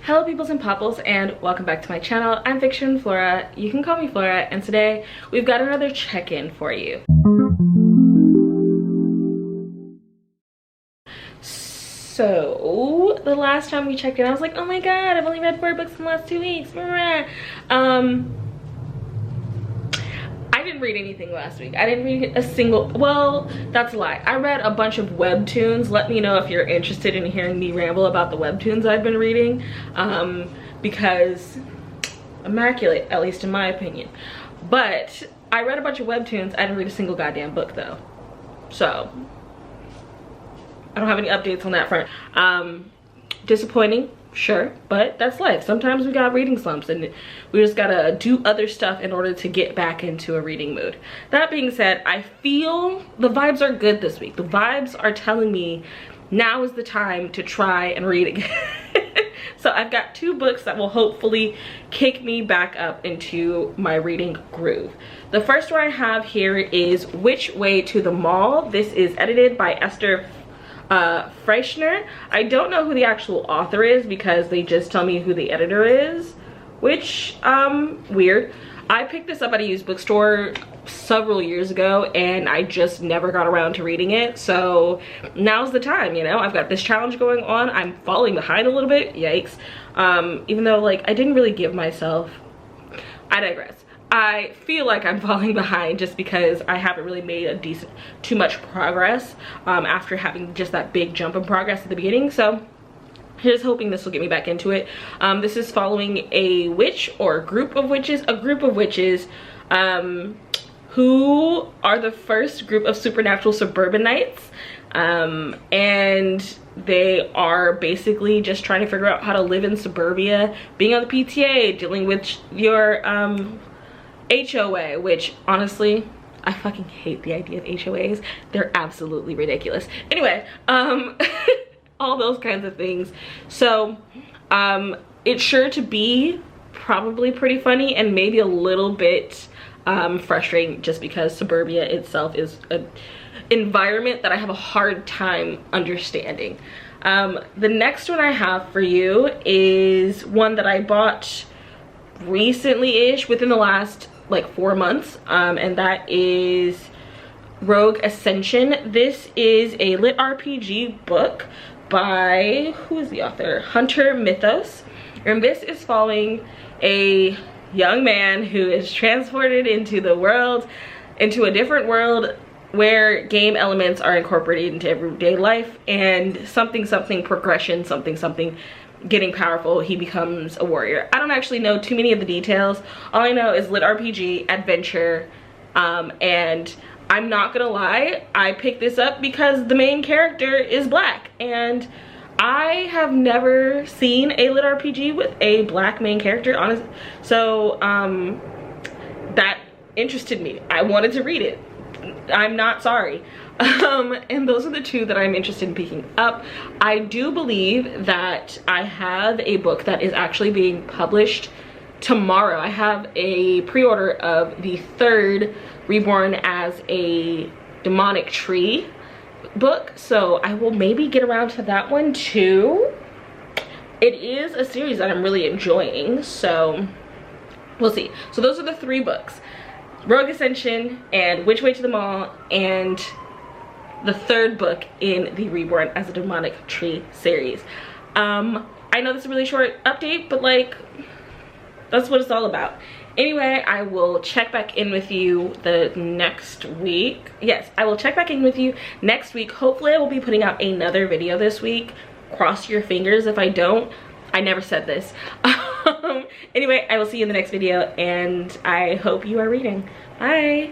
Hello peoples and popples, and welcome back to my channel. I'm Fiction&Flora. You can call me Flora, and today we've got another check-in for you. So the last time we checked in, I was like, oh my god, I've only read 4 books in the last 2 weeks. I didn't read anything last week. I didn't read a single, well, that's a lie. I read a bunch of webtoons. Let me know if you're interested in hearing me ramble about the webtoons I've been reading, because immaculate, at least in my opinion. But I read a bunch of webtoons. I didn't read a single goddamn book though. So I don't have any updates on that front. Disappointing, sure, but that's life. Sometimes we got reading slumps and we just gotta do other stuff in order to get back into a reading mood. That being said, I feel the vibes are good this week. The vibes are telling me now is the time to try and read again. So I've got 2 books that will hopefully kick me back up into my reading groove. The first one I have here is Which Way to the Mall. This is edited by Esther Freischner. I don't know who the actual author is because they just tell me who the editor is, which weird. I picked this up at a used bookstore several years ago and I just never got around to reading it, so now's the time, you know. I've got this challenge going on. I'm falling behind a little bit, yikes. Even though, like, I didn't really give myself, I digress. I feel like I'm falling behind just because I haven't really made too much progress after having just that big jump in progress at the beginning. So here's hoping this will get me back into it. This is following a witch, or a group of witches who are the first group of supernatural suburbanites, and they are basically just trying to figure out how to live in suburbia, being on the PTA, dealing with your HOA, which honestly I fucking hate the idea of HOAs. They're absolutely ridiculous. Anyway, all those kinds of things. So it's sure to be probably pretty funny and maybe a little bit frustrating, just because suburbia itself is an environment that I have a hard time understanding. The next one I have for you is one that I bought recently-ish, within the last like 4 months, and that is Rogue Ascension. This is a lit RPG book by, who is the author? Hunter Mythos, and this is following a young man who is transported into a different world where game elements are incorporated into everyday life, and something progression, something getting powerful, he becomes a warrior. I don't actually know too many of the details. All I know is lit RPG, adventure, and I'm not gonna lie, I picked this up because the main character is black, and I have never seen a lit RPG with a black main character, honestly. So that interested me. I wanted to read it. I'm not sorry. And those are the 2 that I'm interested in picking up. I do believe that I have a book that is actually being published tomorrow. I have a pre-order of the 3rd Reborn as a Demonic Tree book, so I will maybe get around to that one too. It is a series that I'm really enjoying, so we'll see. So those are the 3 books: Rogue Ascension, and Which Way to the Mall, and the 3rd book in the Reborn as a Demonic Tree series. I know this is a really short update, but like, that's what it's all about. Anyway, I will check back in with you the next week. Yes, I will check back in with you next week. Hopefully I will be putting out another video this week. Cross your fingers if I don't. I never said this. Anyway, I will see you in the next video, and I hope you are reading. Bye.